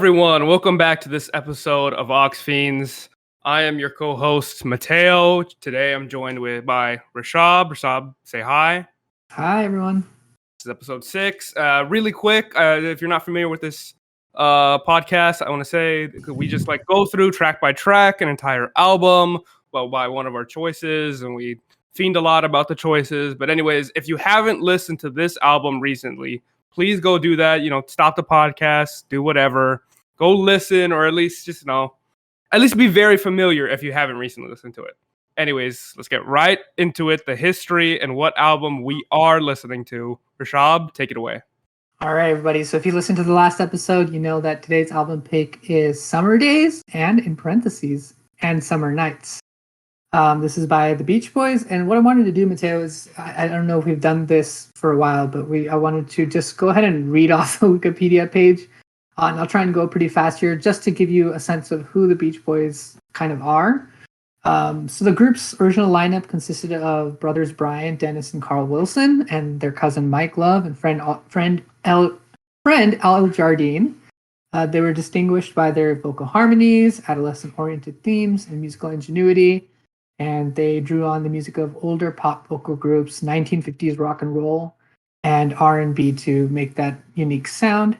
everyone. Welcome back to this episode of Aux Fiends. I am your co-host, Mateo. Today I'm joined by Rishabh. Rishabh, say hi. Hi, everyone. This is episode 6. Really quick, if you're not familiar with this podcast, I want to say we just go through track by track an entire album by one of our choices, and we fiend a lot about the choices. But anyways, if you haven't listened to this album recently, please go do that. Stop the podcast, do whatever, go listen, or at least at least be very familiar if you haven't recently listened to it. Anyways, let's get right into it. The history and what album we are listening to. Rishabh, take it away. All right, everybody. So if you listened to the last episode, you know that today's album pick is Summer Days and in parentheses, and Summer Nights. This is by the Beach Boys. And what I wanted to do, Mateo, is I don't know if we've done this for a while, but I wanted to just go ahead and read off the Wikipedia page. And I'll try and go pretty fast here just to give you a sense of who the Beach Boys kind of are. So the group's original lineup consisted of brothers Brian, Dennis, and Carl Wilson, and their cousin Mike Love and friend Al Jardine. They were distinguished by their vocal harmonies, adolescent-oriented themes, and musical ingenuity. And they drew on the music of older pop vocal groups, 1950s rock and roll, and R&B to make that unique sound.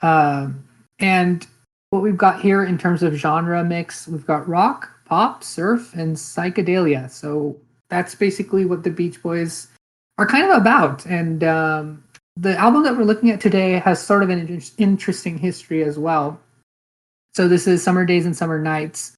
And what we've got here in terms of genre mix, we've got rock, pop, surf, and psychedelia. So that's basically what the Beach Boys are kind of about. And the album that we're looking at today has sort of an interesting history as well. So this is Summer Days and Summer Nights.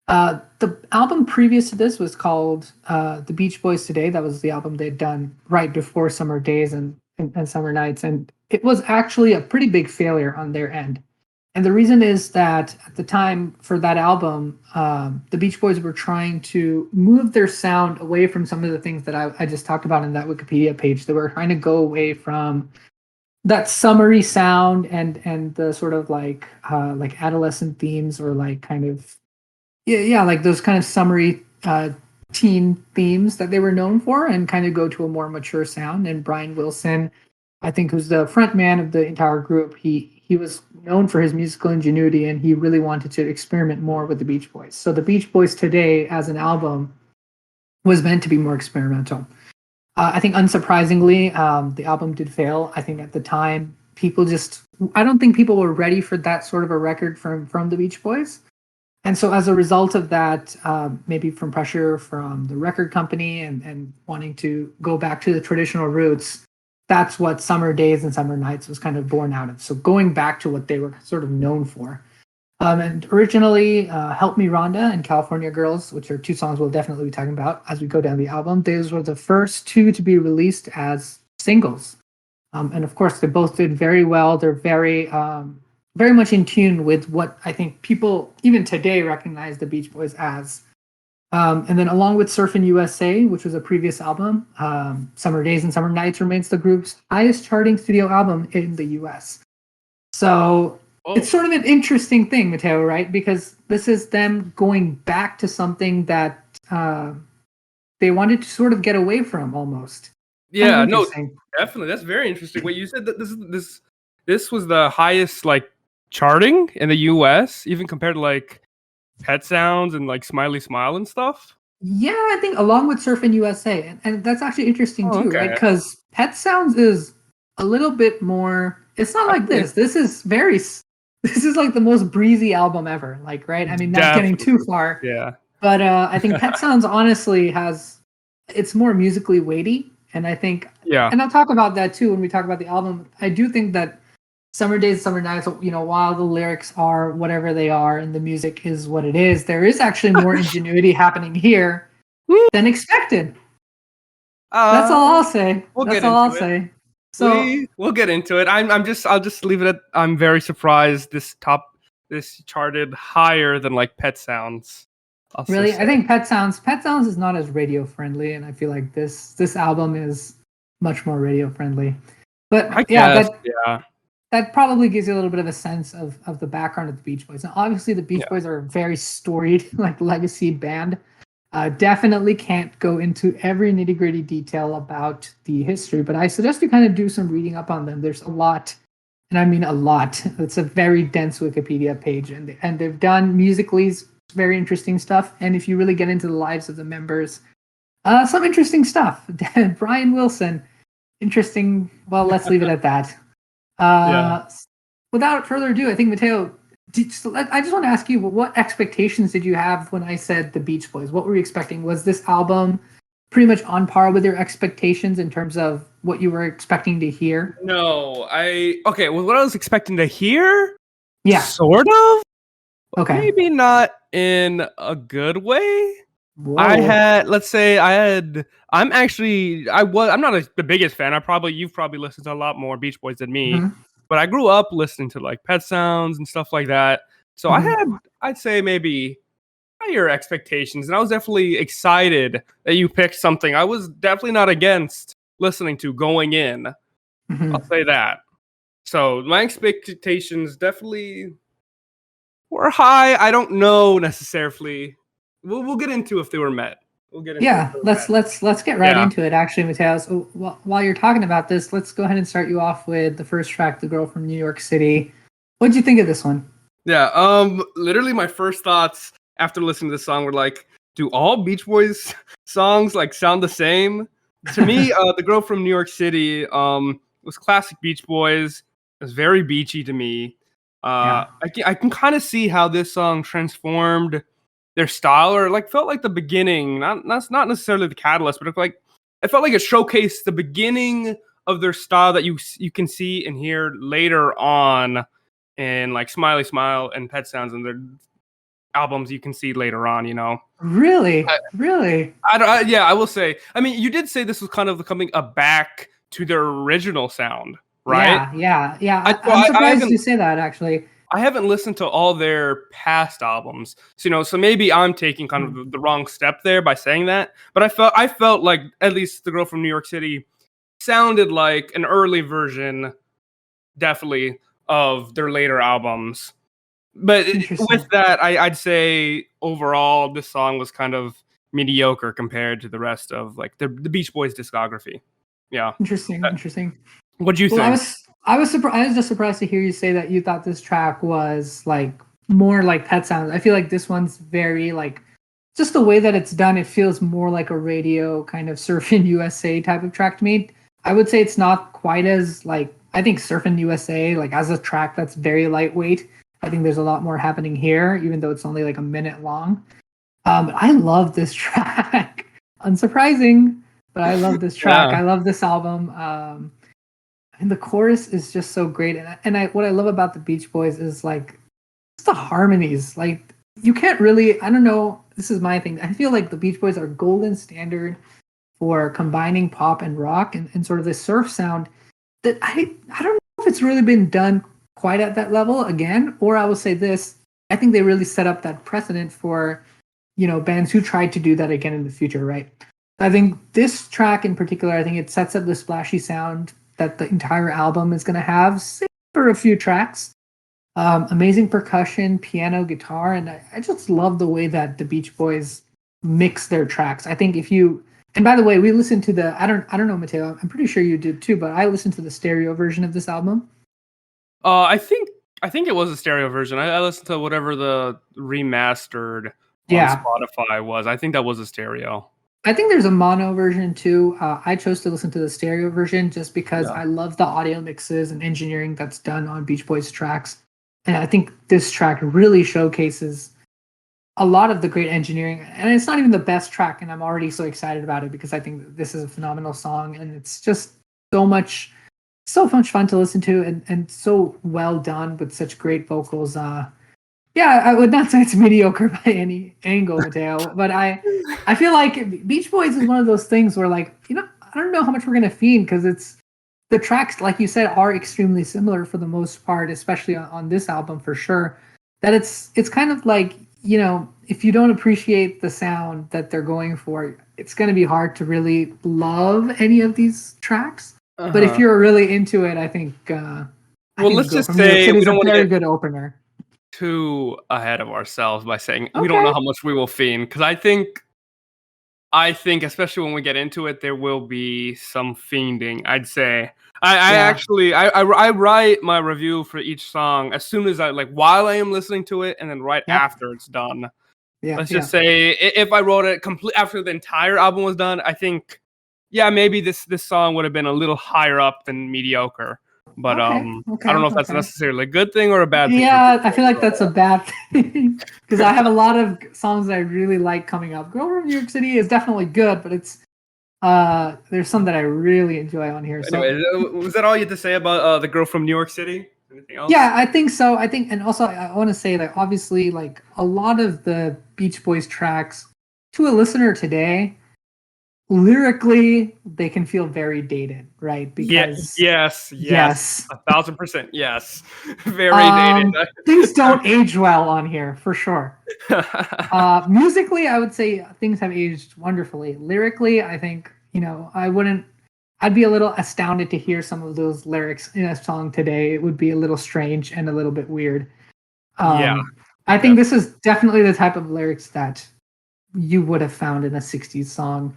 The album previous to this was called The Beach Boys Today. That was the album they'd done right before Summer Days and Summer Nights. And it was actually a pretty big failure on their end. And the reason is that at the time for that album, the Beach Boys were trying to move their sound away from some of the things that I just talked about in that Wikipedia page. They were trying to go away from that summery sound and the sort of like adolescent themes or like kind of like those kind of summery teen themes that they were known for, and kind of go to a more mature sound. And Brian Wilson, I think, who's the front man of the entire group, he was known for his musical ingenuity, and he really wanted to experiment more with the Beach Boys. So the Beach Boys Today as an album was meant to be more experimental. I think unsurprisingly, the album did fail. I think at the time, I don't think people were ready for that sort of a record from the Beach Boys. And so as a result of that, maybe from pressure from the record company and wanting to go back to the traditional roots, that's what Summer Days and Summer Nights was kind of born out of. So going back to what they were sort of known for. And originally, Help Me Rhonda and California Girls, which are two songs we'll definitely be talking about as we go down the album, those were the first two to be released as singles. And of course, they both did very well. They're very much in tune with what I think people even today recognize the Beach Boys as. And then along with Surfin' USA, which was a previous album, Summer Days and Summer Nights remains the group's highest charting studio album in the US. So It's sort of an interesting thing, Mateo, right? Because this is them going back to something that they wanted to sort of get away from almost. Yeah, no, definitely. That's very interesting. Wait, you said that this was the highest charting in the US, even compared to Pet Sounds and Smiley Smile and stuff? Yeah, I think along with Surfin' USA. And that's actually interesting too, right? Because Pet Sounds is a little bit more, it's not like this. This is like the most breezy album ever, right? I mean, not getting too far. Yeah. But I think Pet Sounds honestly it's more musically weighty. And I think, and I'll talk about that too when we talk about the album. I do think that Summer Days, Summer Nights, while the lyrics are whatever they are and the music is what it is, there is actually more ingenuity happening here than expected. That's all I'll say. That's all I'll say. So we'll get into it. I'll just leave it at, I'm very surprised this charted higher than Pet Sounds. Really, I think Pet Sounds is not as radio friendly, and I feel like this album is much more radio friendly. But that probably gives you a little bit of a sense of the background of the Beach Boys. And obviously, the Beach Boys are a very storied legacy band. Definitely can't go into every nitty-gritty detail about the history, but I suggest you kind of do some reading up on them. There's a lot and I mean a lot. It's a very dense Wikipedia page, and they've done musically very interesting stuff. And if you really get into the lives of the members, some interesting stuff. Brian Wilson, interesting. Well, let's leave it at that. Yeah. Without further ado, I think Mateo. I just want to ask you, what expectations did you have when I said the Beach Boys? What were you expecting? Was this album pretty much on par with your expectations in terms of what you were expecting to hear? No, okay. Well, what I was expecting to hear, Yeah. sort of, Okay. maybe not in a good way. Whoa. Let's say I'm not the biggest fan. You've probably listened to a lot more Beach Boys than me, Mm-hmm. but I grew up listening to like Pet Sounds and stuff like that. So Mm-hmm. I'd say maybe higher expectations, and I was definitely excited that you picked something I was definitely not against listening to going in. I'll Mm-hmm. say that. So my expectations definitely were high. I don't know necessarily. We'll get into if they were met. We'll get into if Yeah, they were met. let's get right Yeah. into it. Actually, Mateo. So while you're talking about this, let's go ahead and start you off with the first track, "The Girl from New York City." What'd you think of this one? Yeah. Literally my first thoughts after listening to this song were like, do all Beach Boys songs like sound the same? To me, The Girl from New York City was classic Beach Boys. It was very beachy to me. Yeah, I can kind of see how this song transformed their style, or like felt like the beginning, not necessarily the catalyst, but it felt like it showcased the beginning of their style that you can see and hear later on in like Smiley Smile and Pet Sounds and their albums you can see later on, you know. really, I, really. yeah, I will say. I mean, you did say this was kind of coming back to their original sound, right? Yeah, yeah, yeah. So I'm surprised you say that. Actually, I haven't listened to all their past albums, so, you know. So maybe I'm taking kind of Hmm. the wrong step there by saying that. But I felt like at least The Girl from New York City sounded like an early version, definitely, of their later albums. But with Interesting, that, I'd say overall this song was kind of mediocre compared to the rest of like the Beach Boys discography. Yeah. interesting, interesting. What'd you Well, think? I was surprised. I was just surprised to hear you say that you thought this track was like more like Pet Sounds. I feel like this one's very like just the way that it's done. It feels more like a radio kind of Surfing USA type of track to me. I would say it's not quite as like I think Surfing USA like as a track that's very lightweight. I think there's a lot more happening here, even though it's only like a minute long. But I love this track. Unsurprising, but I love this track. Yeah. I love this album. And the chorus is just so great. And what I love about the Beach Boys is like it's the harmonies. Like you can't really. I don't know. This is my thing. I feel like the Beach Boys are golden standard for combining pop and rock and sort of this surf sound that I don't know if it's really been done quite at that level again. Or I will say this: I think they really set up that precedent for bands who tried to do that again in the future, right? I think this track in particular, I think it sets up the splashy sound that the entire album is going to have, save for a few tracks. Amazing percussion, piano, guitar, and I just love the way that the Beach Boys mix their tracks. I think if you and by the way, we listened to the I don't know, Mateo. I'm pretty sure you did too, but I listened to the stereo version of this album. I think it was a stereo version. I listened to whatever the remastered on Yeah, Spotify was. I think that was a stereo. I think there's a mono version too. I chose to listen to the stereo version just because Yeah. I love the audio mixes and engineering that's done on Beach Boys tracks. And I think this track really showcases a lot of the great engineering. And it's not even the best track, and I'm already so excited about it because I think that this is a phenomenal song and it's just so much fun to listen to and so well done with such great vocals. Yeah, I would not say it's mediocre by any angle, Mateo, but I feel like Beach Boys is one of those things where like, I don't know how much we're gonna fiend because it's the tracks, like you said, are extremely similar for the most part, especially on this album for sure. That it's kind of like, if you don't appreciate the sound that they're going for, it's gonna be hard to really love any of these tracks. But if Uh-huh. you're really into it, I Well, think the let's Girl just from New York say City we is don't a want to very get good opener. too ahead of ourselves by saying we don't Okay. know how much we will fiend, because I think I think, especially when we get into it, there will be some fiending. I'd say. I Yeah. actually I write my review for each song as soon as I like while I am listening to it, and then right Yep. after it's done. Yeah. Let's Yeah. just say if I wrote it complete after the entire album was done, I think, yeah, maybe this song would have been a little higher up than mediocre. But Okay. I don't know if that's Okay. necessarily a good thing or a bad thing. Yeah, I feel like that's a bad thing because I have a lot of songs that I really like coming up. Girl from New York City is definitely good, but it's there's some that I really enjoy on here. So Anyway, was that all you had to say about the girl from New York City? Anything else? yeah, I think so. I think, and also I want to say that obviously, like a lot of the Beach Boys tracks to a listener today, lyrically they can feel very dated, right? Because Yes, 1,000%, yes. Very dated. things don't age well on here for sure. Musically, I would say things have aged wonderfully. Lyrically, I think, I'd be a little astounded to hear some of those lyrics in a song today. It would be a little strange and a little bit weird. Yeah, I think this is definitely the type of lyrics that you would have found in a 60s song.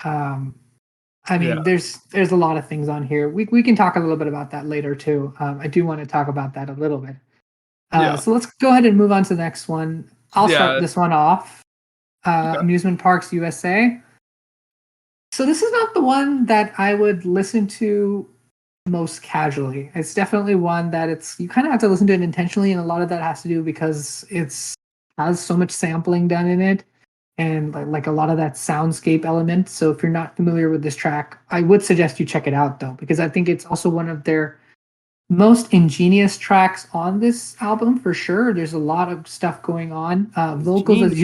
I mean, there's a lot of things on here. We can talk a little bit about that later too. I do want to talk about that a little bit. So let's go ahead and move on to the next one. I'll start this one off. Amusement Parks USA. So this is not the one that I would listen to most casually. It's definitely one that you kind of have to listen to it intentionally, and a lot of that has to do because it's has so much sampling done in it, and like a lot of that soundscape element. So if you're not familiar with this track, I would suggest you check it out though, because I think it's also one of their most ingenious tracks on this album for sure. There's a lot of stuff going on. Vocals as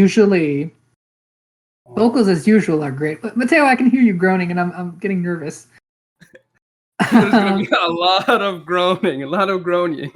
usual are great. But Mateo, I can hear you groaning, and I'm getting nervous. There's gonna be a lot of groaning, a lot of groaning.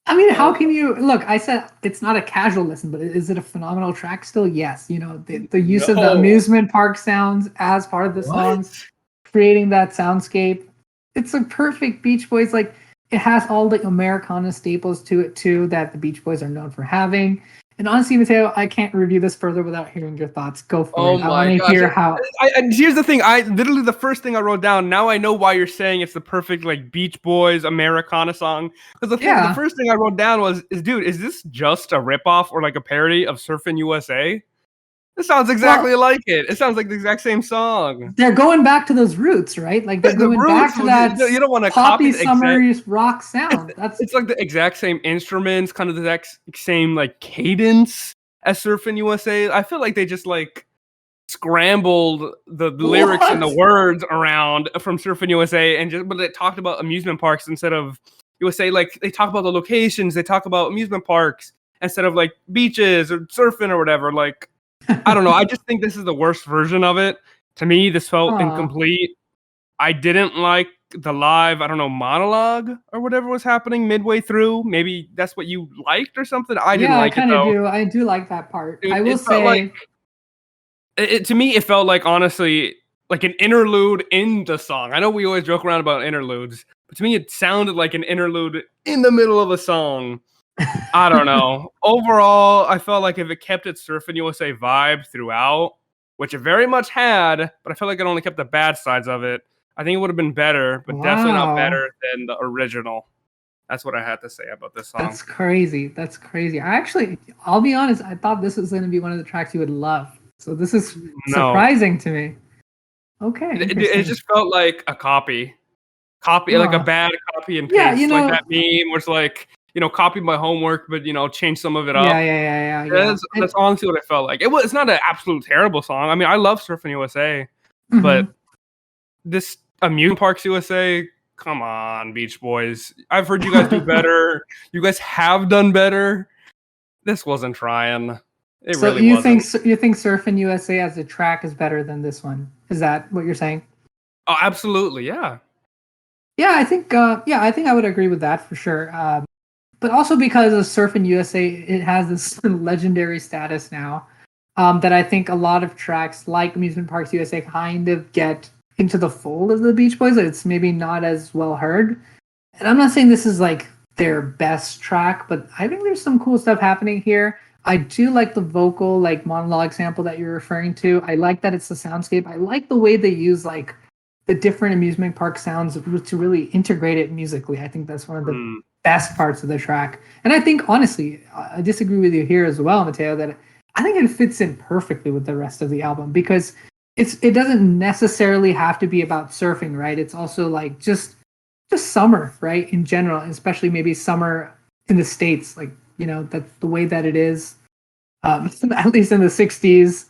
I mean, how can you look? I said it's not a casual listen, but is it a phenomenal track still? Yes. The use of the amusement park sounds as part of the songs, creating that soundscape. It's a perfect Beach Boys. Like it has all the Americana staples to it too that the Beach Boys are known for having. And honestly, Mateo, I can't review this further without hearing your thoughts. Go for it. I want to hear how. And here's the thing. I literally the first thing I wrote down. Now I know why you're saying it's the perfect like Beach Boys Americana song. Because the first thing I wrote down was, dude, is this just a ripoff or like a parody of Surfin' USA? It sounds exactly like it. It sounds like the exact same song. They're going back to those roots, right? Like they're going back to that. You don't want to poppy copy summer rock sound. It's like the exact same instruments, kind of the exact same like cadence as Surfin' USA. I feel like they just like scrambled the lyrics and the words around from Surfin' USA, but they talked about amusement parks instead of USA. Like they talk about the locations, they talk about amusement parks instead of like beaches or surfing or whatever. Like. I don't know. I just think this is the worst version of it. To me, this felt incomplete. I didn't like the live, I don't know, monologue or whatever was happening midway through. Maybe that's what you liked or something. I didn't like it though. I kind of do. I do like that part. I will say, to me, it felt like honestly like an interlude in the song. I know we always joke around about interludes, but to me, it sounded like an interlude in the middle of a song. I don't know. Overall, I felt like if it kept its Surfin' USA vibe throughout, which it very much had, but I felt like it only kept the bad sides of it, I think it would have been better, but definitely not better than the original. That's what I had to say about this song. That's crazy. I'll be honest, I thought this was going to be one of the tracks you would love. So this is surprising to me. Okay. It just felt like a copy, like a bad copy and paste, like that meme where it's like, copy my homework, but change some of it up. Yeah. That's honestly what it felt like. It's not an absolute terrible song. I mean, I love Surfing USA, but this Amusement Parks USA, come on, Beach Boys. I've heard you guys do better. You guys have done better. This wasn't trying. It really wasn't. You think Surfing USA as a track is better than this one? Is that what you're saying? Oh, absolutely, yeah. Yeah, I think I would agree with that for sure. But also because of Surfin' USA, it has this legendary status now that I think a lot of tracks like Amusement Parks USA kind of get into the fold of the Beach Boys. It's maybe not as well heard. And I'm not saying this is like their best track, but I think there's some cool stuff happening here. I do like the vocal like monologue sample that you're referring to. I like that it's the soundscape. I like the way they use like the different amusement park sounds to really integrate it musically. I think that's one of the best parts of the track. And I think honestly, I disagree with you here as well, Mateo, that I think it fits in perfectly with the rest of the album because it doesn't necessarily have to be about surfing, right? It's also like just summer, right? In general, especially maybe summer in the States, like, you know, that the way that it is, at least in the 60s,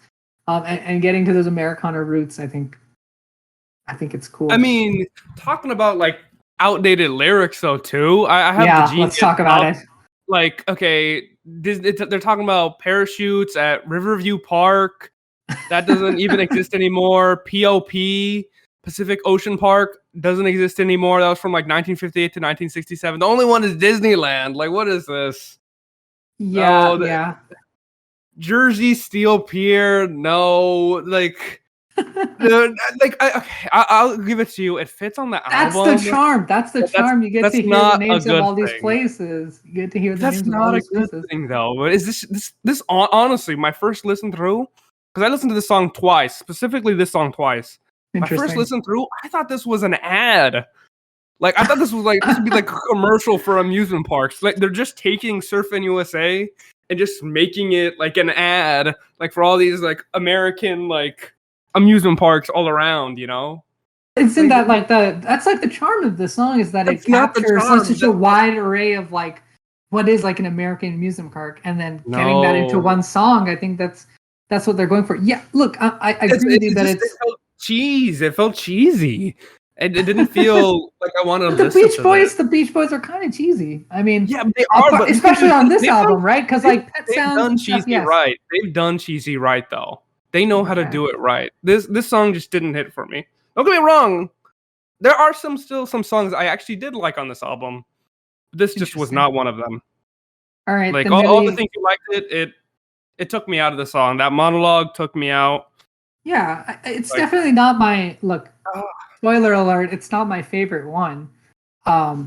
and getting to those Americana roots, I think it's cool. I mean, talking about like outdated lyrics though too. I have the Yeah, genius let's talk about up. it. Like, okay, they're talking about parachutes at Riverview Park. That doesn't even exist anymore. POP, Pacific Ocean Park, doesn't exist anymore. That was from like 1958 to 1967. The only one is Disneyland. Like, what is this? Yeah, Oh, yeah. Jersey Steel Pier. No, like, like, okay, I'll give it to you. It fits on the That's album. the charm. That's the But charm. You get that's to hear the not a names of good all these thing. places. You get to hear the That's names of all not a these good places. thing though. But is this honestly my first listen through? Because I listened to this song twice, specifically this song twice. My first listen through, I thought this was an ad. Like I thought this was like this would be like a commercial for amusement parks. Like they're just taking Surfing USA and just making it like an ad, like for all these like American like amusement parks all around, you know? Isn't that like that's like the charm of the song is that it That's not the captures charm. such a wide array of like what is like an American amusement park and then getting that into No. one song. I think that's what they're going for. Yeah, look, I agree with you that It felt cheese. It felt cheesy. And it didn't feel like I wanted to but listen to this. The Beach Boys are kind of cheesy. I mean, Yeah, they are, but especially on this they've album, right? Because like Pet they've Sounds done and stuff. cheesy Yes. right. They've done cheesy right though. They know how to do it right. This song just didn't hit for me. Don't get me wrong. There are still some songs I actually did like on this album. This just was not one of them. All right, Like then all the things you liked it took me out of the song. That monologue took me out. Yeah, it's like, definitely not my look. Spoiler alert! It's not my favorite one, but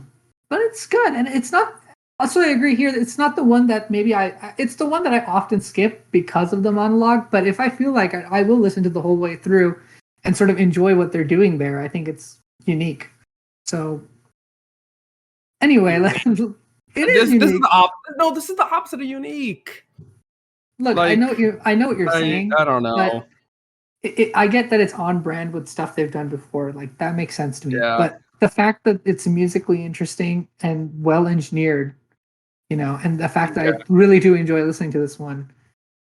it's good, and it's not. Also, I agree here. It's not the one that maybe it's the one that I often skip because of the monologue. But if I feel like I will listen to the whole way through and sort of enjoy what they're doing there, I think it's unique. So, anyway, this is the opposite. No, this is the opposite of unique. Look, like, I know what you're saying. I don't know. I get that it's on brand with stuff they've done before. Like that makes sense to me. Yeah. But the fact that it's musically interesting and well engineered, you know, and the fact that I really do enjoy listening to this one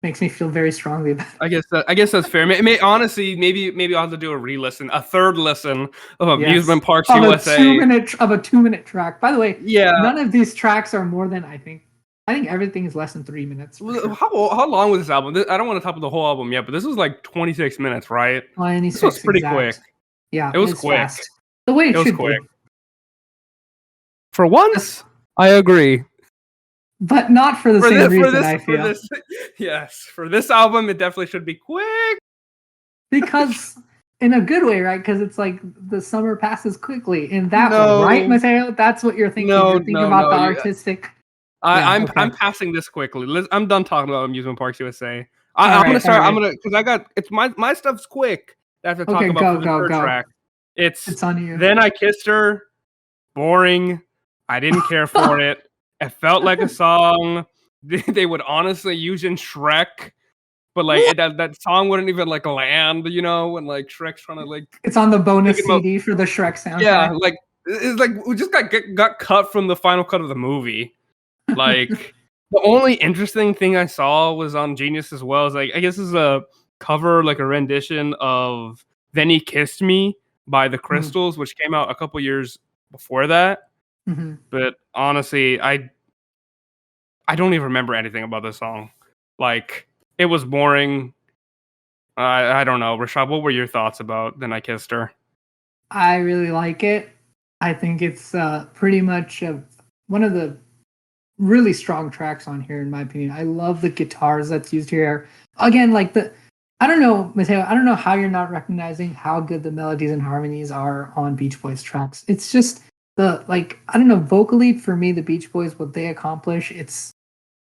makes me feel very strongly about it. I guess that's fair. Honestly, maybe I'll have to do a re-listen, a third listen of Amusement Parks USA. Of a 2-minute track. By the way, yeah, none of these tracks are more than I think everything is less than 3 minutes. Sure. How long was this album? I don't want to top of the whole album yet, but this was like 26 minutes, right? 26. This was pretty quick. Yeah, it was quick. Fast. The way it should be. For once, I agree. But not for the same reason, I feel. Yes, for this album, it definitely should be quick. Because, in a good way, right? Because it's like the summer passes quickly in that way, right, Mateo? That's what you're thinking. You're thinking about the artistic. I'm passing this quickly. I'm done talking about Amusement Parks USA. I'm gonna start. Because it's my stuff's quick. I have to talk about the third track. It's on you. Then I Kissed Her. Boring. I didn't care for it. It felt like a song they would honestly use in Shrek, but like that song wouldn't even like land, you know, when like Shrek's trying to like. It's on the bonus CD for the Shrek soundtrack. Yeah, like it's like we just got cut from the final cut of the movie. Like the only interesting thing I saw was on Genius as well. Is like I guess this is a cover, like a rendition of "Then He Kissed Me" by the Crystals, which came out a couple years before that. But honestly, I don't even remember anything about this song. Like it was boring. I don't know, Rishabh. What were your thoughts about "Then I Kissed Her"? I really like it. I think it's pretty much one of the really strong tracks on here, in my opinion. I love the guitars that's used here. Again, like I don't know, Mateo, I don't know how you're not recognizing how good the melodies and harmonies are on Beach Boys tracks. It's just I don't know, vocally for me, the Beach Boys, what they accomplish, it's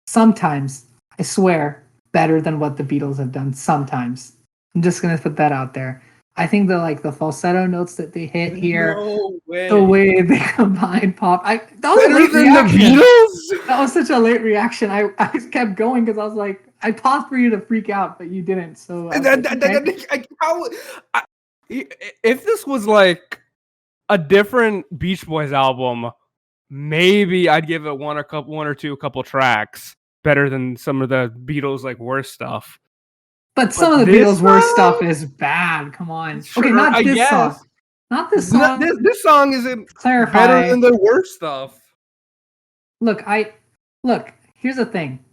sometimes, I swear, better than what the Beatles have done sometimes. I'm just gonna put that out there. I think the falsetto notes that they hit here, No the way. way they combine pop. That was a Better late than the reaction. Beatles? That was such a late reaction. I kept going because I was like, I paused for you to freak out, but you didn't. So I was like, okay. If this was like a different Beach Boys album, maybe I'd give it one or two tracks better than some of the Beatles like worst stuff. But some of the this Beatles' worst stuff song, is bad. Come on. Okay, sure, not I this song. guess. Not this song. This song isn't better Clarify. than the worst stuff. Look, here's the thing.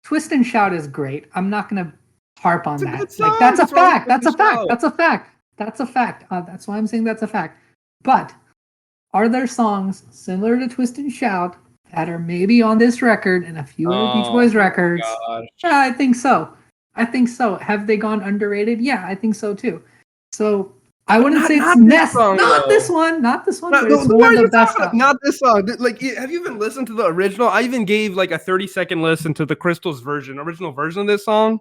Twist and Shout is great. I'm not gonna harp on It's a that. good song. Like that's a What's wrong with fact. Twist That's a and fact. Shout? That's a fact. That's a fact. That's why I'm saying that's a fact. But are there songs similar to Twist and Shout that are maybe on this record and a few other Beach Boys records? Gosh. Yeah, I think so. I think so. Have they gone underrated? Yeah, I think so too. So I wouldn't say it's not this one, but it's one of the best stuff. Not this song. Like, have you even listened to the original? I even gave like a 30-second listen to the Crystals original version of this song,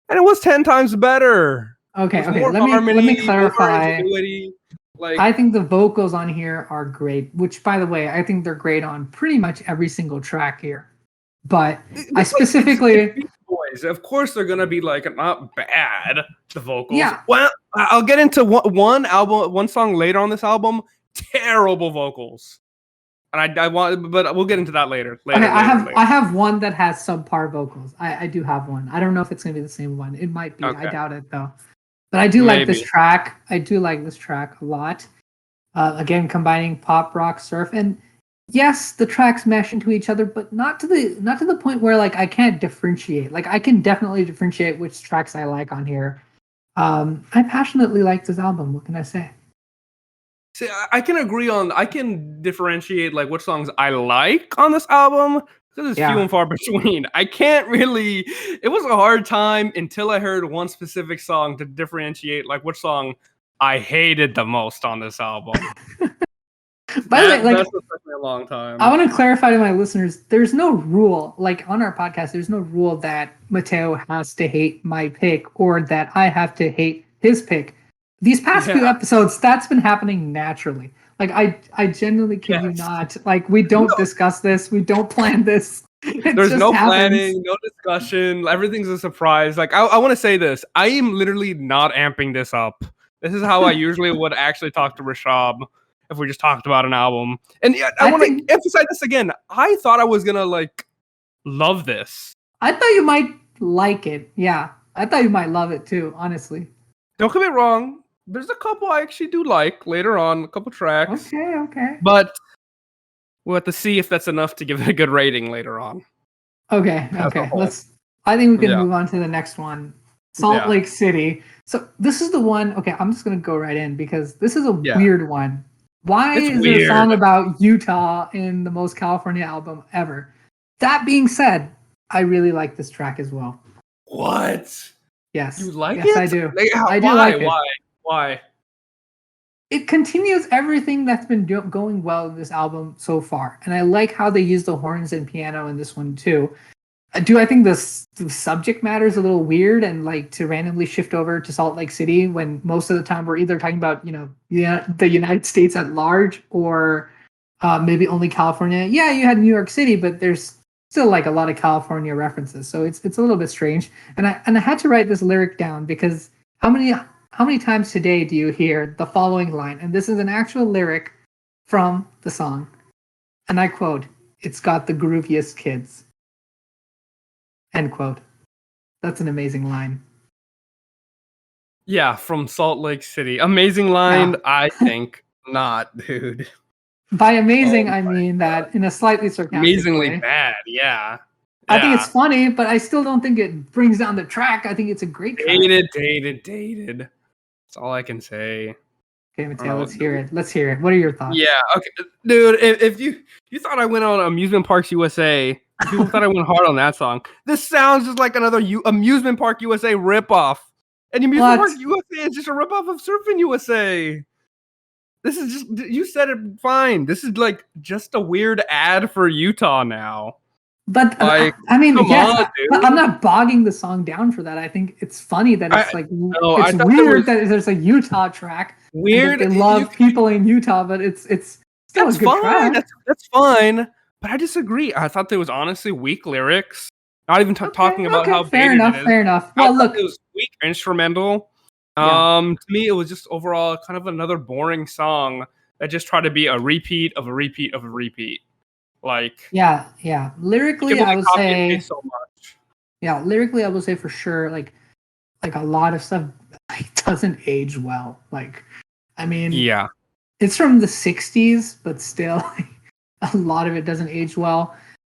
and it was 10 times better. Okay, More let harmony, me clarify. More ingenuity. Like, I think the vocals on here are great, which by the way, I think they're great on pretty much every single track here. But I specifically it's Beach Boys. Of course they're gonna be like not bad, the vocals. Yeah. Well, I'll get into one song later on this album. Terrible vocals. And I want, but we'll get into that later. Okay, I have one that has subpar vocals. I do have one. I don't know if it's gonna be the same one. It might be. Okay. I doubt it though. But I do like this track. I do like this track a lot. Again, combining pop, rock, surf, and yes, the tracks mesh into each other, but not to the point where like I can't differentiate. Like I can definitely differentiate which tracks I like on here. I passionately like this album. What can I say? See, I can differentiate like what songs I like on this album. Because it's few and far between. I can't really. It was a hard time until I heard one specific song to differentiate like which song I hated the most on this album. By the way, like that's took me a long time. I want to clarify to my listeners: there's no rule, like on our podcast, there's no rule that Mateo has to hate my pick or that I have to hate his pick. These past few episodes, that's been happening naturally. Like I genuinely kid you not. Like we don't discuss this, we don't plan this. There's no planning, no discussion. Everything's a surprise. Like I want to say this: I am literally not amping this up. This is how I usually would actually talk to Rishabh if we just talked about an album. And I want to emphasize this again. I thought I was gonna like love this. I thought you might like it. Yeah, I thought you might love it too. Honestly, don't get me wrong. There's a couple I actually do like later on, a couple tracks. Okay. But we'll have to see if that's enough to give it a good rating later on. Okay. I think we can move on to the next one. Salt Lake City. So this is the one. Okay, I'm just gonna go right in because this is a weird one. Why is there a song about Utah in the most California album ever? That being said, I really like this track as well. What? Yes. You like it? Yes, I do. I do like it. Why? It continues everything that's been going well in this album so far. And I like how they use the horns and piano in this one too. I think the subject matter is a little weird and like to randomly shift over to Salt Lake City when most of the time we're either talking about, the United States at large or maybe only California. Yeah, you had New York City, but there's still like a lot of California references. So it's a little bit strange. And I had to write this lyric down because how many times today do you hear the following line? And this is an actual lyric from the song. And I quote, "It's got the grooviest kids." End quote. That's an amazing line. Yeah, from Salt Lake City. Amazing line, I think not, dude. By amazing, I mean that in a slightly sarcastic amazingly way. Bad, yeah. I think it's funny, but I still don't think it brings down the track. I think it's a great track. Dated. That's all I can say. Okay, Mateo, let's hear it. What are your thoughts? Yeah, okay. Dude, if you thought I went on Amusement Parks USA, people thought I went hard on that song. This sounds just like another Amusement Park USA ripoff. And Amusement Park USA is just a ripoff of Surfing USA. This is just, you said it fine. This is like just a weird ad for Utah now. But Like, I mean, come yes, on, but I'm dude. not bogging the song down for that. I think it's funny that I it's like no, I it's thought that was weird that there's a Utah track and that weird. they You love people in Utah, but it's still a That's good fine. track. That's fine. But I disagree. I thought there was honestly weak lyrics. Not even Okay, talking about okay, how baited it is. fair enough. I Well, thought it look, was weak instrumental. yeah, To me, it was just overall kind of another boring song that just tried to be a repeat of a repeat of a repeat. Like yeah. you can Lyrically, I only would copy and say, paste so much. yeah, lyrically, I would say for sure, like a lot of stuff like, doesn't age well. Like, I mean, Yeah. it's from the '60s, but still, a lot of it doesn't age well.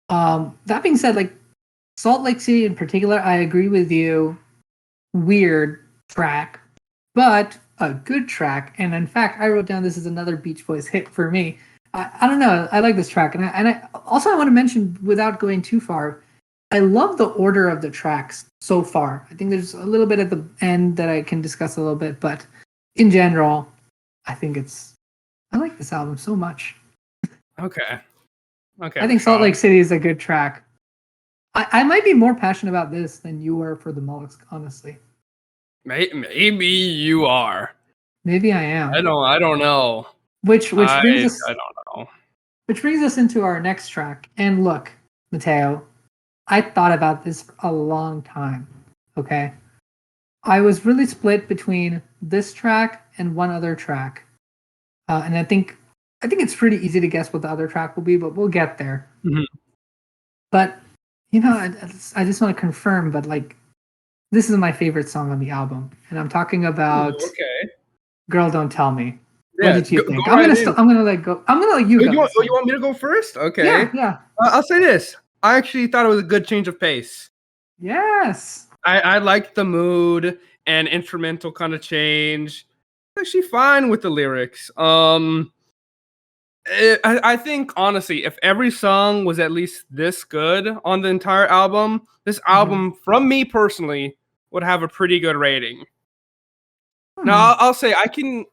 That being said, like Salt Lake City in particular, I agree with you. Weird track, but a good track. And in fact, I wrote down this is another Beach Boys hit for me. I don't know. I like this track, and I also I want to mention without going too far. I love the order of the tracks so far. I think there's a little bit at the end that I can discuss a little bit, but in general, I think I like this album so much. Okay. Okay, I think Salt Lake Rishabh. City is a good track. I might be more passionate about this than you were for the Mollusk, honestly. Maybe you are. Maybe I am. I don't know. Which brings us I don't know. into our next track. And look, Mateo, I thought about this for a long time. Okay. I was really split between this track and one other track. And I think it's pretty easy to guess what the other track will be, but we'll get there. Mhm. But you know, I just want to confirm, but like this is my favorite song on the album. And I'm talking Ooh, about okay. Girl Don't Tell Me. What Yeah, did you think? go right in. I'm gonna let go. I'm gonna let you Oh, go this you time. want me to go first? Yeah, Okay. yeah. I'll say this. I actually thought it was a good change of pace. Yes. I liked the mood and instrumental kind of change. Actually, fine with the lyrics. I think honestly, if every song was at least this good on the entire album, this Mhm. album, from me personally, would have a pretty good rating. Now, Hmm. I'll say I can.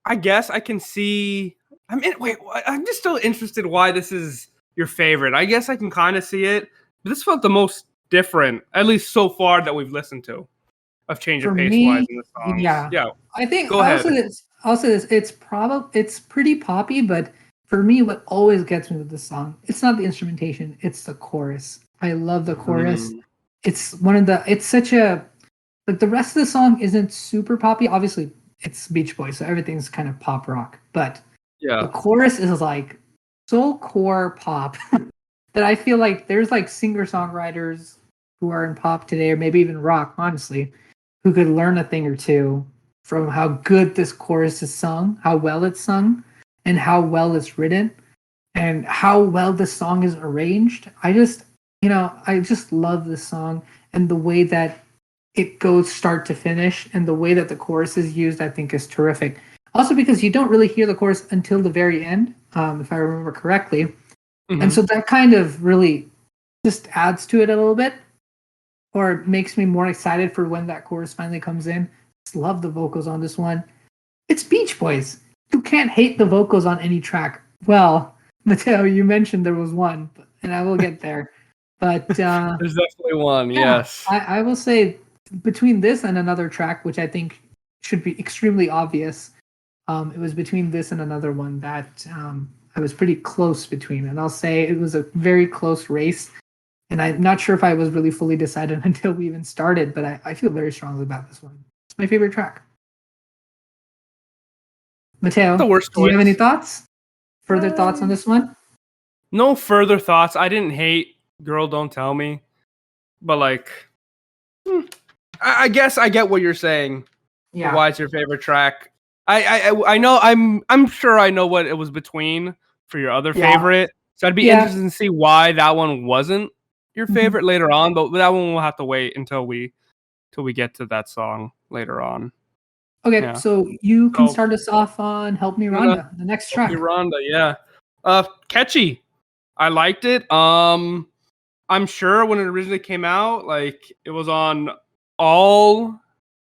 I guess I can see. I mean, wait. I'm just still interested why this is your favorite. I guess I can kind of see it, but this felt the most different, at least so far that we've listened to, of change of For pace wise me, in the songs. yeah. Yeah, I think go ahead. I'll say this. It's pretty poppy, but for me, what always gets me with this song, it's not the instrumentation, it's the chorus. I love the chorus. Mm, It's such a like the rest of the song isn't super poppy. Obviously, it's Beach Boys, so everything's kind of pop rock. But the yeah. chorus is like so core pop that I feel like there's like singer songwriters who are in pop today, or maybe even rock, honestly, who could learn a thing or two from how good this chorus is sung, how well it's sung, and how well it's written, and how well the song is arranged. I just love this song and the way that it goes start to finish and the way that the chorus is used, I think is terrific. Also, because you don't really hear the chorus until the very end, if I remember correctly. And Hmm. so that kind of really just adds to it a little bit or makes me more excited for when that chorus finally comes in. Just love the vocals on this one. It's Beach Boys. You can't hate the vocals on any track. Well, Mateo, you mentioned there was one, and I will get there. But There's definitely one. yeah, Yes. I will say between this and another track, which I think should be extremely obvious, it was between this and another one that I was pretty close between. And I'll say it was a very close race. And I'm not sure if I was really fully decided until we even started, but I feel very strongly about this one. It's my favorite track. The Mateo, worst do you have any choice. thoughts? Further thoughts on Um, this one? no further thoughts. I didn't hate "Girl Don't Tell Me," but like, hmm, I guess I get what you're saying. For Yeah. why it's your favorite track. I know. I'm sure I know what it was between for your other Yeah. favorite. So I'd be Yeah. interested to see why that one wasn't your Mhm. favorite later on. But that one will have to wait until we get to that song later on. Okay, Yeah. so you can So start us off on Help Me I'm gonna Rhonda, the next hope you track. Rhonda. Yeah. Catchy. I liked it. I'm sure when it originally came out, like it was on all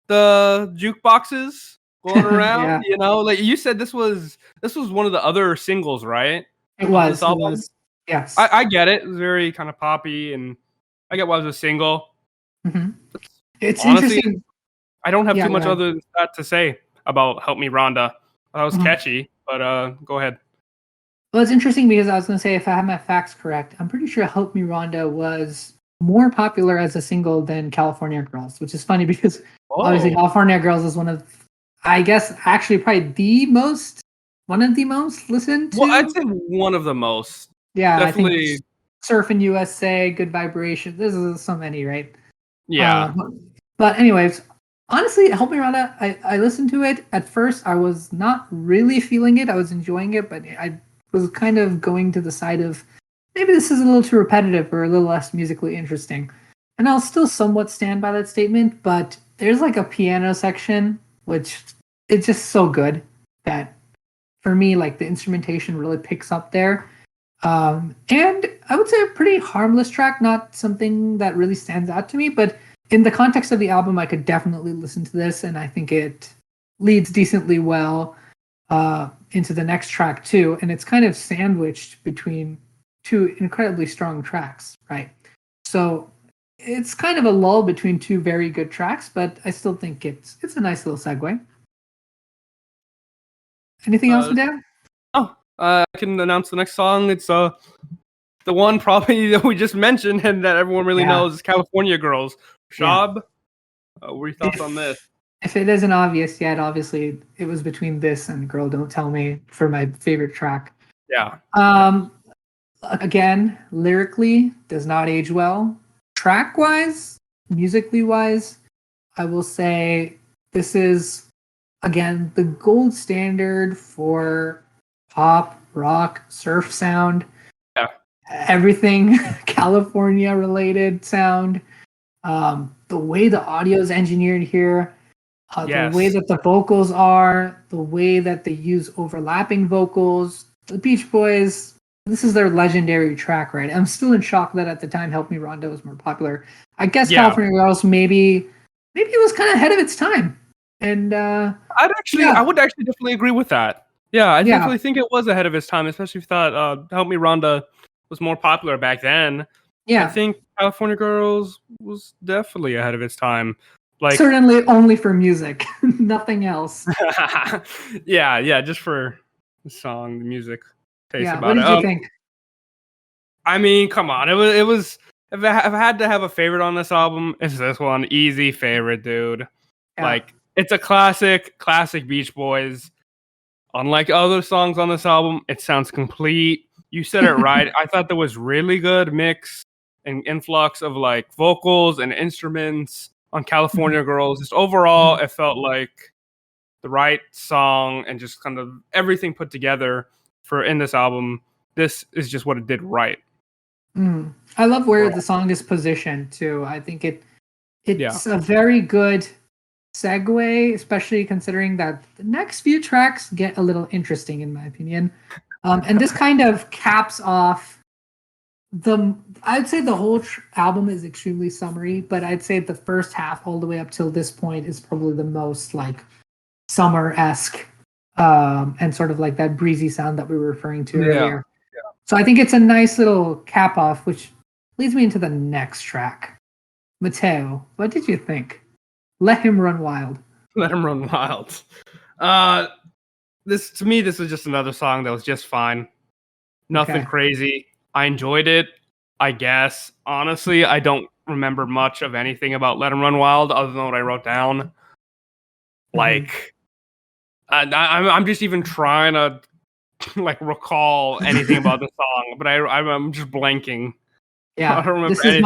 the jukeboxes going around. Yeah, You know, like you said, this was one of the other singles, right, it off of this was. It album. was. Yes. I get it. It's very kind of poppy, and I get why it was a single. Hmm. It's Honestly, interesting. I don't have Yeah, too go much ahead. other than that to say about "Help Me, Rhonda." That was Mhm. catchy, but go ahead. Well, it's interesting because I was going to say, if I have my facts correct, I'm pretty sure "Help Me, Rhonda" was more popular as a single than "California Girls," which is funny because obviously Oh, "California Girls" is one of, I guess, actually probably one of the most listened well, I'd to. say one of the most. Yeah, I think Definitely, "Surfing USA," "Good Vibration." This is so many, right? yeah. But anyways, honestly, Help Me Rhonda, I listened to it. At first, I was not really feeling it. I was enjoying it, but I was kind of going to the side of maybe this is a little too repetitive or a little less musically interesting. And I'll still somewhat stand by that statement, but there's like a piano section, which it's just so good that for me, like the instrumentation really picks up there. And I would say a pretty harmless track, not something that really stands out to me, but in the context of the album, I could definitely listen to this, and I think it leads decently well into the next track too. And it's kind of sandwiched between two incredibly strong tracks, right? So it's kind of a lull between two very good tracks, but I still think it's a nice little segue. Anything else, Uh, Madeo? oh, I can announce the next song. It's the one probably that we just mentioned and that everyone really Yeah. knows is "California Girls." Yeah. Shab, what are your thoughts on this? If it isn't obvious yet, obviously it was between this and "Girl Don't Tell Me" for my favorite track. Yeah, Um, Again, lyrically does not age well. Track wise, musically wise, I will say this is again the gold standard for pop, rock, surf sound, yeah, everything California related sound. The way the audio is engineered here, the way yes, that the vocals are, the way that they use overlapping vocals. The Beach Boys, this is their legendary track, right? I'm still in shock that at the time "Help Me Rhonda" was more popular. I guess yeah. "California Girls" maybe it was kind of ahead of its time. And I yeah, would actually definitely agree with that. Yeah, I yeah, definitely think it was ahead of its time, especially if you thought "Help Me, Rhonda" was more popular back then. I yeah. think "California Girls" was definitely ahead of its time. Like, Certainly only for music, nothing else. yeah, yeah, just for the song, the music, taste Yeah. What about it. did you think? I mean, come on, it was. If I had to have a favorite on this album, it's this one. Easy favorite, dude. Yeah. Like, it's a classic Beach Boys. Unlike other songs on this album, it sounds complete. You said it right. I thought there was really good mix and influx of like vocals and instruments on Mhm, California Girls. Just overall, mhm, it felt like the right song and just kind of everything put together for in this album. This is just what it did right mhm. I love where the overall. song is positioned too. I think Yeah. it's a very good segue, especially considering that the next few tracks get a little interesting, in my opinion. And this kind of caps off the. I'd say the whole album is extremely summary, but I'd say the first half, all the way up till this point, is probably the most like summer esque, and sort of like that breezy sound that we were referring to Yeah. earlier. So I think it's a nice little cap off, which leads me into the next track. Mateo, what did you think? Let Him Run Wild. Let him run wild. Uh this to me this was just another song that was just fine. Nothing Okay. crazy. I enjoyed it, I guess. Honestly, I don't remember much of anything about Let 'Em Run Wild other than what I wrote down. Mhm. Like, I'm just even trying to like recall anything about the song, but I'm just blanking. I Yeah, don't remember anything.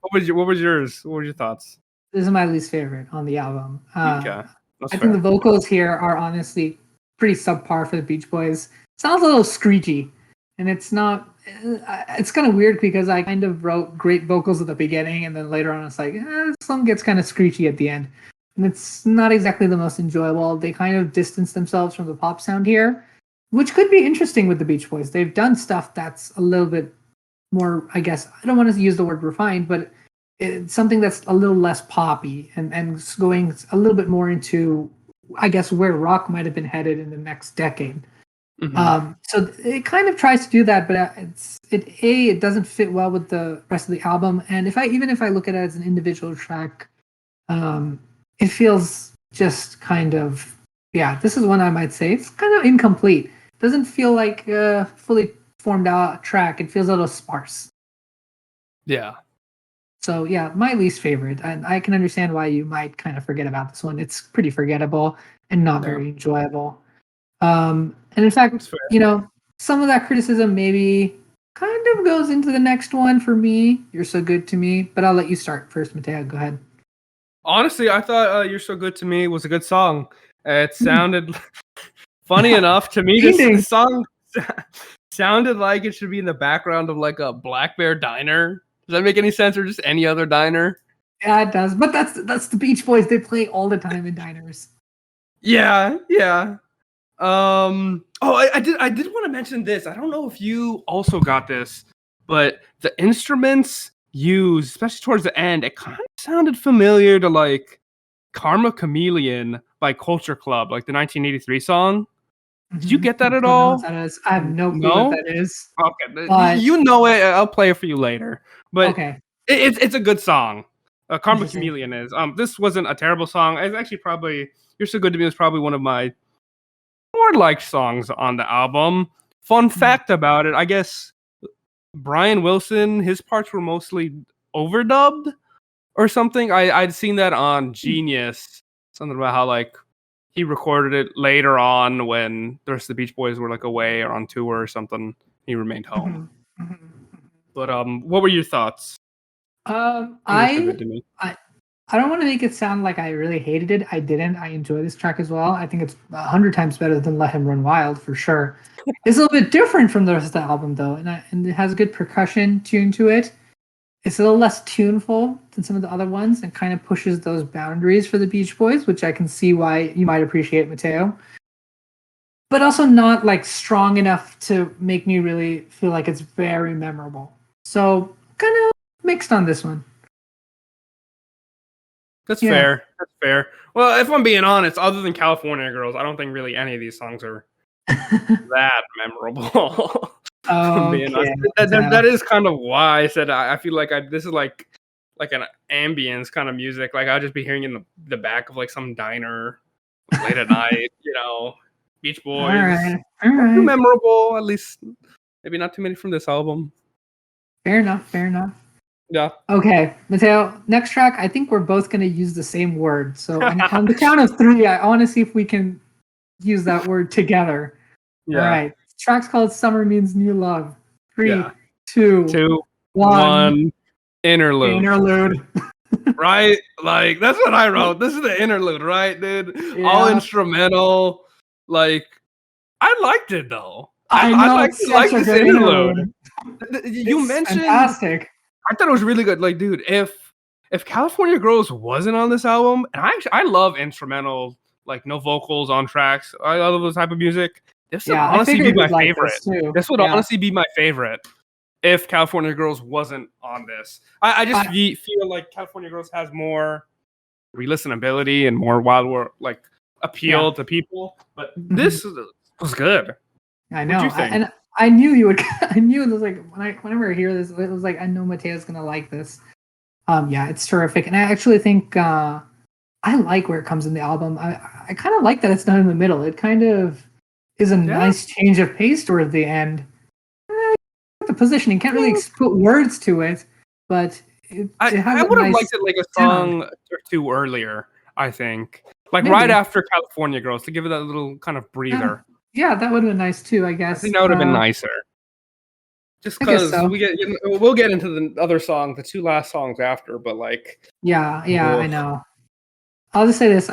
What was yours? What were your thoughts? this is my least favorite on the album. Okay, that's I think the fair. vocals here are honestly pretty subpar for the Beach Boys. Sounds a little screechy, and it's not. It's kind of weird because I kind of wrote great vocals at the beginning, and then later on it's like this song gets kind of screechy at the end, and it's not exactly the most enjoyable. They kind of distance themselves from the pop sound here, which could be interesting with the Beach Boys. They've done stuff that's a little bit more, I guess, I don't want to use the word refined, but it's something that's a little less poppy and going a little bit more into, I guess, where rock might have been headed in the next decade. So it kind of tries to do that, but it doesn't fit well with the rest of the album. And even if I look at it as an individual track, it feels just kind of, yeah, this is one I might say it's kind of incomplete. Doesn't feel like a fully formed out track. It feels a little sparse. Yeah. So yeah, my least favorite, and I can understand why you might kind of forget about this one. It's pretty forgettable and not very enjoyable. And in fact, some of that criticism maybe kind of goes into the next one for me. You're So Good to Me, but I'll let you start first, Mateo. Go ahead. Honestly, I thought "You're So Good to Me" was a good song. It sounded funny enough to me. This song sounded like it should be in the background of like a Black Bear diner. Does that make any sense, or just any other diner? Yeah, it does. But that's the Beach Boys. They play all the time in diners. Yeah. Oh, I did want to mention this. I don't know if you also got this, but the instruments used, especially towards the end, it kind of sounded familiar to like Karma Chameleon by Culture Club, like the 1983 song. Did you get that at Don't know all? what that is. I have no clue what that is. Okay, but... you know it. I'll play it for you later. But okay, it's a good song. Karma Chameleon is. This wasn't a terrible song. It's actually probably "You're So Good to Me" was probably one of my more liked songs on the album. Fun fact about it, I guess Brian Wilson, his parts were mostly overdubbed or something. I'd seen that on Genius. Something about how like he recorded it later on when the rest of the Beach Boys were like away or on tour or something. He remained home. But what were your thoughts? I don't want to make it sound like I really hated it. I didn't. I enjoy this track as well. I think it's 100 times better than Let Him Run Wild for sure. It's a little bit different from the rest of the album though, and it has a good percussion tune to it. It's a little less tuneful than some of the other ones and kind of pushes those boundaries for the Beach Boys, which I can see why you might appreciate, Mateo. But also not like strong enough to make me really feel like it's very memorable. So kind of mixed on this one. That's fair. That's fair. Well, if I'm being honest, other than California Girls, I don't think really any of these songs are that memorable. That is kind of why I said I feel like this is like an ambience kind of music. Like I'll just be hearing in the back of like some diner late at night, Beach Boys. All right. Too memorable, at least maybe not too many from this album. Fair enough. Yeah. Okay, Mateo, next track, I think we're both going to use the same word. So on the count of 3, I want to see if we can use that word together. Yeah. All right. This track's called Summer Means New Love. 3, 2, 1. Interlude. Right? Like, that's what I wrote. This is the interlude, right, dude? Yeah. All instrumental. Like, I liked it, though. I like this interlude. You mentioned... fantastic. I thought it was really good. Like, dude, if California Girls wasn't on this album, and I love instrumental, like no vocals on tracks. I love this type of music. This would honestly be my favorite. This would honestly be my favorite if California Girls wasn't on this. I just feel like California Girls has more re-listenability and more like appeal to people. But this was good. I know. And I knew you would. I knew it was like whenever I hear this, it was like I know Mateo's gonna like this. Yeah, it's terrific, and I actually think I like where it comes in the album. I kind of like that it's done in the middle. It kind of is a nice change of pace toward the end. The positioning can't really put words to it, but I would have liked it like a song or two earlier. I think right after California Girls to give it that little kind of breather. Yeah, that would have been nice too, I guess. I think that would have been nicer. Just because we'll get into the other song, the 2 last songs after, but like... Yeah, I know. I'll just say this.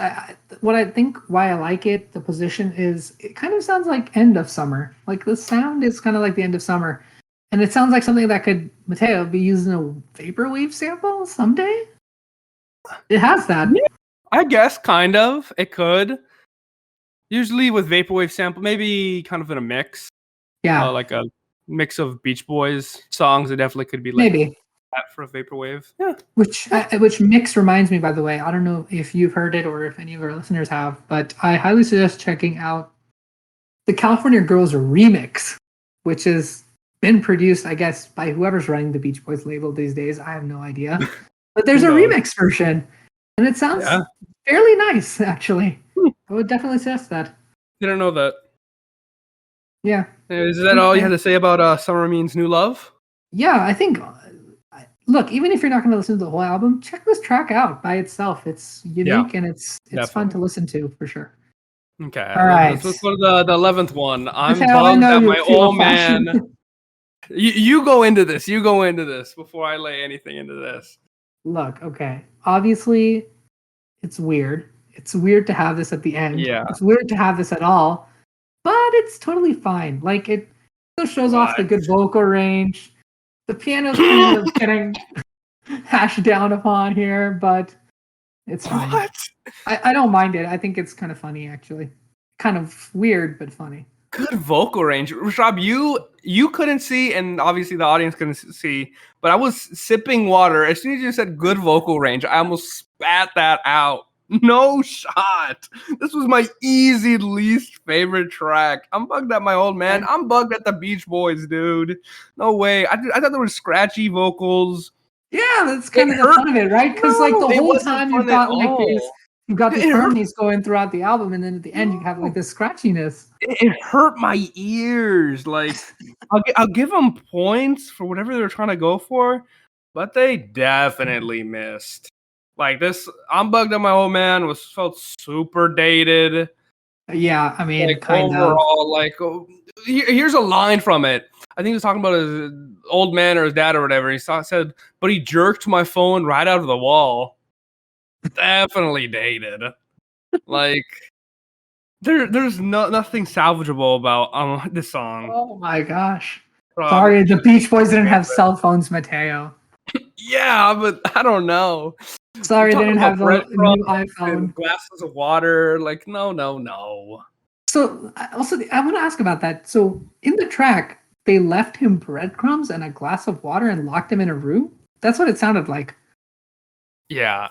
What I think why I like it, the position is, it kind of sounds like end of summer. Like the sound is kind of like the end of summer. And it sounds like something that could, Mateo, be using a vaporwave sample someday? It has that. Yeah, I guess, kind of. It could. Usually with vaporwave sample, maybe kind of in a mix. Yeah. Like a mix of Beach Boys songs. It definitely could be like that for a vaporwave. Yeah. Which mix reminds me, by the way, I don't know if you've heard it or if any of our listeners have, but I highly suggest checking out the California Girls remix, which has been produced, I guess, by whoever's running the Beach Boys label these days. I have no idea. But there's a remix version, and it sounds fairly nice, actually. I would definitely suggest that. Didn't know that. Yeah. Is that all you had to say about Summer Means New Love? Yeah, I think. Look, even if you're not going to listen to the whole album, check this track out by itself. It's unique and it's fun to listen to for sure. Okay. All right. Let's go to the 11th one. I'm Mateo, bugged that my old man. You go into this. You go into this before I lay anything into this. Look, okay. Obviously, it's weird. It's weird to have this at the end. Yeah. It's weird to have this at all, but it's totally fine. Like it still shows off the good vocal range. The piano's kind of getting hashed down upon here, but it's fine. What? I don't mind it. I think it's kind of funny, actually. Kind of weird, but funny. Good vocal range. Rishabh, you couldn't see, and obviously the audience couldn't see, but I was sipping water. As soon as you said good vocal range, I almost spat that out. No shot. This was my easy least favorite track. I'm bugged at my old man. I'm bugged at the Beach Boys, dude. No way. I thought there were scratchy vocals. Yeah, that's kind of the fun of it, right? Because like the whole time you've got these harmonies going throughout the album, and then at the end you have like this scratchiness. It hurt my ears. Like I'll give them points for whatever they're trying to go for, but they definitely missed. Like this, I'm bugged at my old man. Felt super dated. Yeah, I mean, like kind overall, of. like here's a line from it. I think he was talking about his old man or his dad or whatever. He said, "But he jerked my phone right out of the wall." Definitely dated. Like there's nothing salvageable about this song. Oh my gosh! Sorry, the Beach Boys didn't have cell phones, Mateo. Yeah, but I don't know. Sorry, they didn't have the new iPhone. Glasses of water, like no. So also, I want to ask about that. So in the track, they left him breadcrumbs and a glass of water and locked him in a room. That's what it sounded like. Yeah,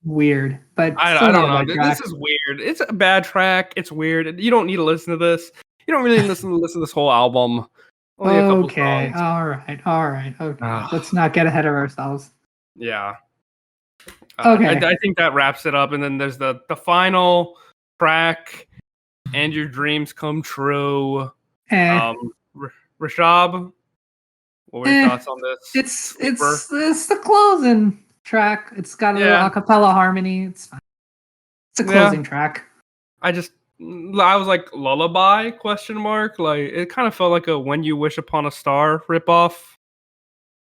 weird, but I don't know. This is weird. It's a bad track. It's weird. You don't need to listen to this. You don't really listen to this whole album. Only a couple songs. All right. Okay. Let's not get ahead of ourselves. Yeah. Okay. I think that wraps it up, and then there's the final track, "And Your Dreams Come True." Rishabh, what were your thoughts on this? It's the closing track. It's got a little acapella harmony. It's fine. It's a closing track. I was like, lullaby ? Like it kind of felt like a "When You Wish Upon a Star" ripoff.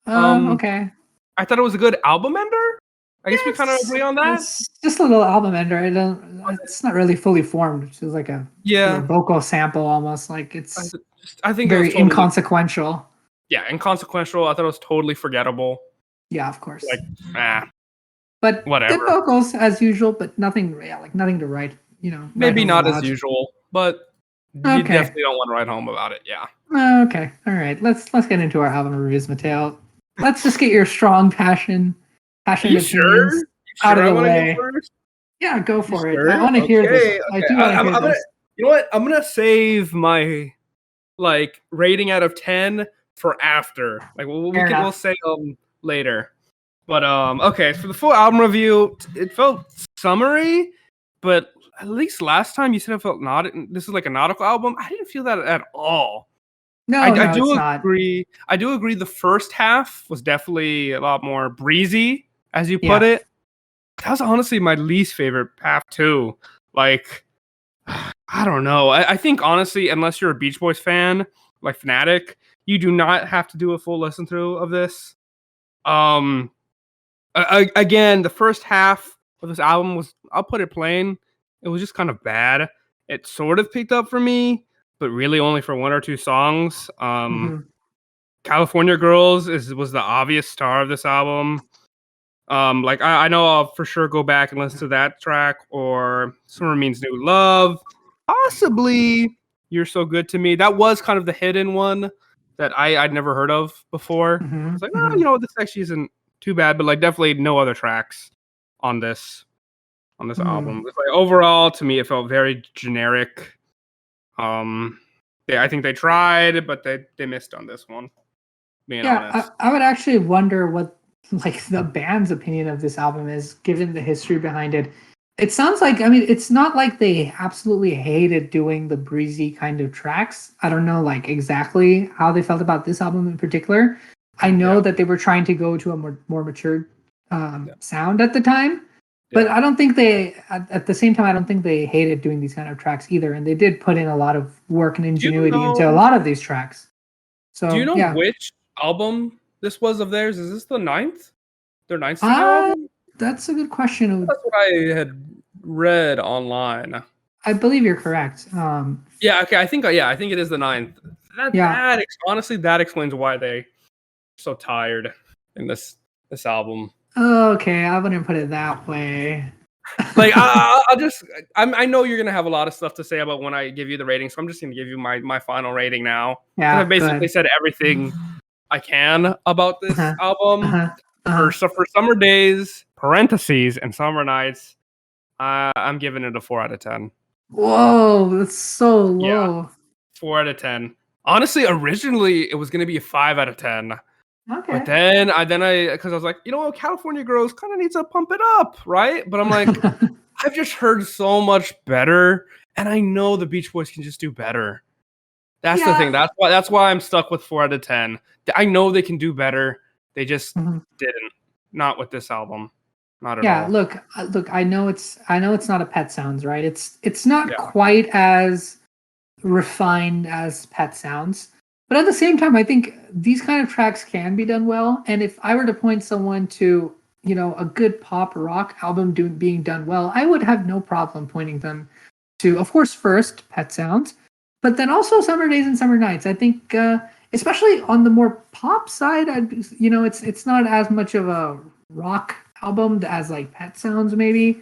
Okay. I thought it was a good album ender. I guess we kind of agree on that. It's just a little album ender. It's not really fully formed. It's just like a vocal sample almost. Like it's I think very inconsequential. Yeah, inconsequential. I thought it was totally forgettable. Yeah, of course. Like, but whatever. Good vocals as usual, but nothing to write. Maybe not as usual, but you definitely don't want to write home about it. Yeah. Okay. All right. Let's get into our album reviews, Mateo. Let's just get your strong passionate opinions out of the way. Yeah, go for it. I want to hear this. I do want to hear this. You know what? I'm gonna save my rating out of 10 for after. Like we'll say later. But okay, for the full album review, it felt summery, but at least last time you said it felt this is like a nautical album. I didn't feel that at all. I do agree. I do agree. The first half was definitely a lot more breezy, as you put it. That was honestly my least favorite half too. Like, I don't know. I think honestly, unless you're a Beach Boys fan, like fanatic, you do not have to do a full listen through of this. Again, the first half of this album was, I'll put it plain, it was just kind of bad. It sort of picked up for me, but really only for one or two songs. California Girls was the obvious star of this album. I know I'll for sure go back and listen to that track, or Summer Means New Love. Possibly You're So Good to Me. That was kind of the hidden one that I'd never heard of before. I was like, this actually isn't too bad, but definitely no other tracks on this album. It's overall, to me, it felt very generic. I think they tried, but they missed on this one. Being honest. I would actually wonder what like the band's opinion of this album is, given the history behind it. It sounds like, I mean, it's not like they absolutely hated doing the breezy kind of tracks. I don't know like exactly how they felt about this album in particular. I know that they were trying to go to a more mature sound at the time, but I don't think they at the same time I don't think they hated doing these kind of tracks either. And they did put in a lot of work and ingenuity into a lot of these tracks. So do you know which album this was of theirs? Is this the 9th? Their 9th studio album? That's a good question. That's what I had read online. I believe you're correct. Yeah, okay. I think it is the 9th. Honestly, that explains why they're so tired in this album. Okay, I wouldn't put it that way. Like I know you're gonna have a lot of stuff to say about when I give you the rating, so I'm just gonna give you my final rating now. Yeah, I basically said everything I can about this album. For summer days, parentheses, and summer nights, I'm giving it a 4 out of 10. Whoa, that's so low. Yeah, 4 out of 10. Honestly, originally it was gonna be a 5 out of 10. Okay. But then because I was like, California Girls kind of needs to pump it up, right? But I'm like, I've just heard so much better, and I know the Beach Boys can just do better. That's the thing. That's why I'm stuck with 4 out of 10. I know they can do better. They just didn't. Not with this album. Not at all. Yeah, look. I know it's not a Pet Sounds, right? It's not quite as refined as Pet Sounds, but at the same time, I think these kind of tracks can be done well. And if I were to point someone to a good pop rock album being done well, I would have no problem pointing them to, of course, first Pet Sounds, but then also Summer Days and Summer Nights. I think, especially on the more pop side, it's not as much of a rock album as like Pet Sounds maybe.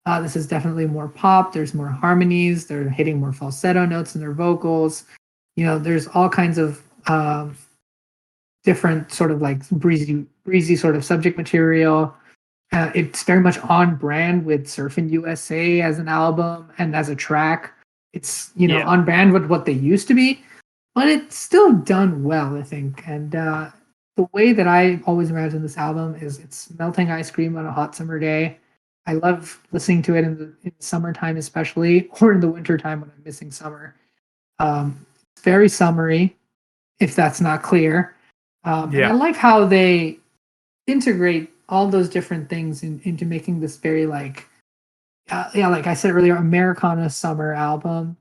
This is definitely more pop. There's more harmonies. They're hitting more falsetto notes in their vocals. There's all kinds of different sort of like breezy sort of subject material. It's very much on brand with Surfin' USA as an album and as a track. It's on brand with what they used to be, but it's still done well, I think. And the way that I always imagine this album is it's melting ice cream on a hot summer day. I love listening to it in the summertime, especially, or in the wintertime when I'm missing summer. It's very summery, if that's not clear. And I like how they integrate all those different things into making this very like I said earlier, Americana summer album.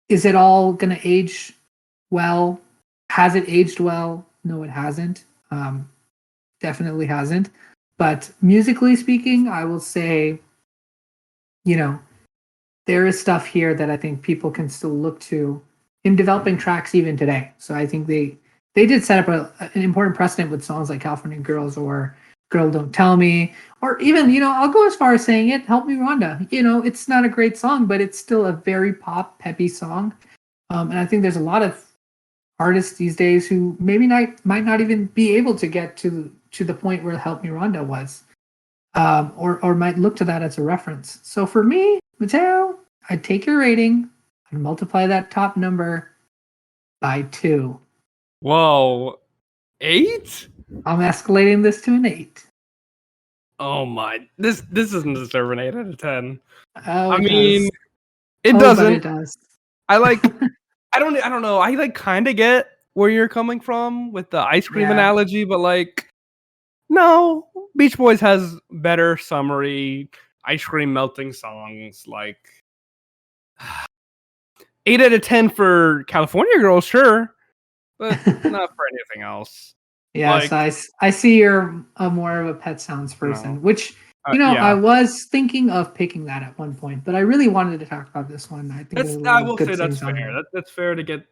Is it all gonna age well? Has it aged well? No, it hasn't. Definitely hasn't. But musically speaking, I will say, there is stuff here that I think people can still look to in developing tracks even today. So I think they did set up an important precedent with songs like California Girls or Girl Don't Tell Me, or even, I'll go as far as saying it, Help Me Rhonda. It's not a great song, but it's still a very pop, peppy song. And I think there's a lot of artists these days who maybe might not even be able to get to the point where Help Me Rhonda was, or might look to that as a reference. So for me, Mateo, I'd take your rating and multiply that top number by 2. Whoa, 8? I'm escalating this to an 8. Oh my! This doesn't deserve an 8 out of 10. Oh, I mean, it doesn't. doesn't. It does. I like. I don't know. I like kind of get where you're coming from with the ice cream analogy, but like, no, Beach Boys has better summery ice cream melting songs. Like 8 out of 10 for California Girls, sure, but not for anything else. Yes, like, I see you're more of a Pet Sounds person, which I was thinking of picking that at one point, but I really wanted to talk about this one. I think I will say that's fair. That's fair to get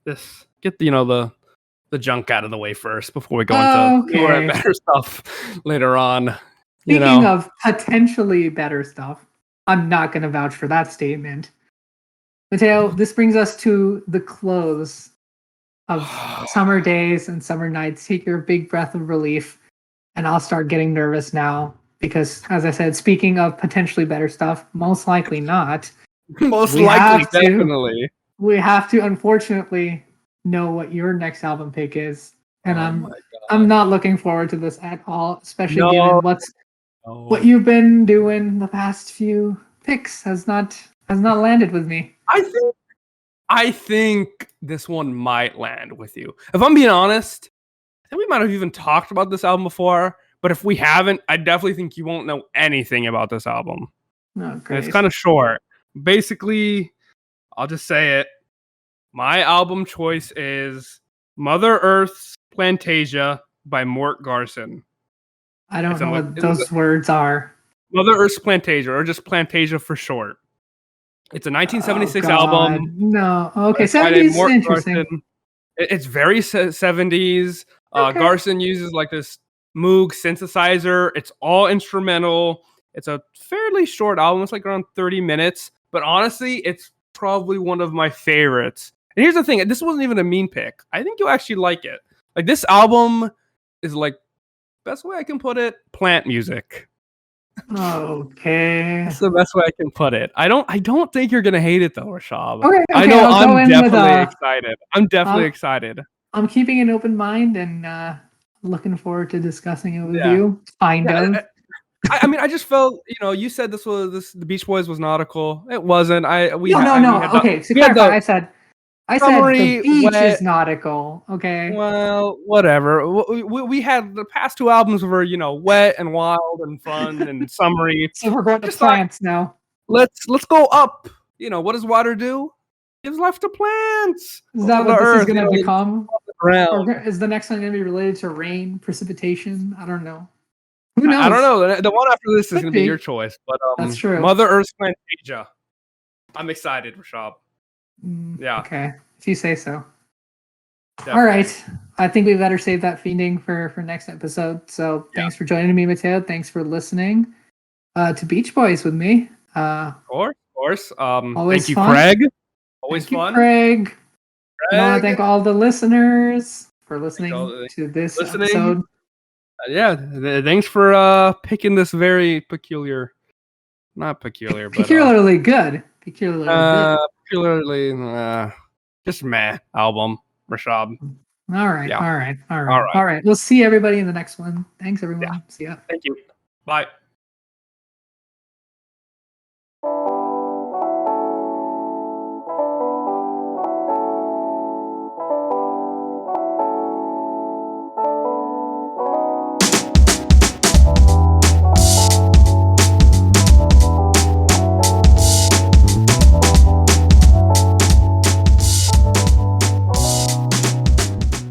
the junk out of the way first before we go into more better stuff later on. Speaking of potentially better stuff, I'm not going to vouch for that statement. Mateo, this brings us to the close of Summer Days and Summer Nights. Take your big breath of relief, and I'll start getting nervous now because, as I said, speaking of potentially better stuff, most likely not. Most We likely, have to. definitely. We have to, unfortunately, know what your next album pick is, and Oh my I'm god. not looking forward to this at all, especially No. given what you've been doing the past few picks has not landed with me. I think this one might land with you. If I'm being honest, I think we might have even talked about this album before, but if we haven't, I definitely think you won't know anything about this album. Oh, And it's great. kind of short. Basically, I'll just say it. My album choice is Mother Earth's Plantasia by Mort Garson. I don't It's know in what those words are. Mother Earth's Plantasia, or just Plantasia for short. It's a Oh 1976 God, album no. by Okay, a guy named 70s, Mort interesting. Garson. It's very 70s. Okay. Garson uses like this Moog synthesizer. It's all instrumental. It's a fairly short album. It's like around 30 minutes. But honestly, it's probably one of my favorites. And here's the thing. This wasn't even a mean pick. I think you'll actually like it. Like this album is like, best way I can put it, plant music. Okay. That's the best way I can put it. I don't think you're gonna hate it though, Rashab. Okay. I know I'll go I'm in with definitely excited. I'm definitely I'm, excited. I'm keeping an open mind and looking forward to discussing it with Yeah. you. Kind Yeah. of. I mean, I just felt, you said the Beach Boys was nautical. It wasn't. No. Okay, to we had clarify, the I said the summary beach wet. is nautical. Okay. Well, whatever. We had the past two albums were wet and wild and fun and summery. So we're going to Just thought plants now. let's go up. What does water do? Gives life to plants. Is Goes that on what the this is earth. going to become? The ground. Or is the next one going to be related to rain, precipitation? I don't know. Who I don't knows? know. The one after this is Could going to be your be. choice. But That's true. Mother Earth's Plantasia. I'm excited, Rashab. Yeah. Okay, if you say so. Definitely. All right. I think we better save that fiending for next episode. So thanks for joining me, Mateo. Thanks for listening to Beach Boys with me. Of course. Always thank you, fun. Craig. Always Thank you, fun. Craig. And I want to Craig. thank all the listeners for listening to this episode. Yeah, thanks for picking this very peculiar, not peculiar, but peculiarly good. peculiarly just meh album, Rashab. All right. Yeah. All right. We'll see everybody in the next one. Thanks, everyone. Yeah. See ya. Thank you. Bye.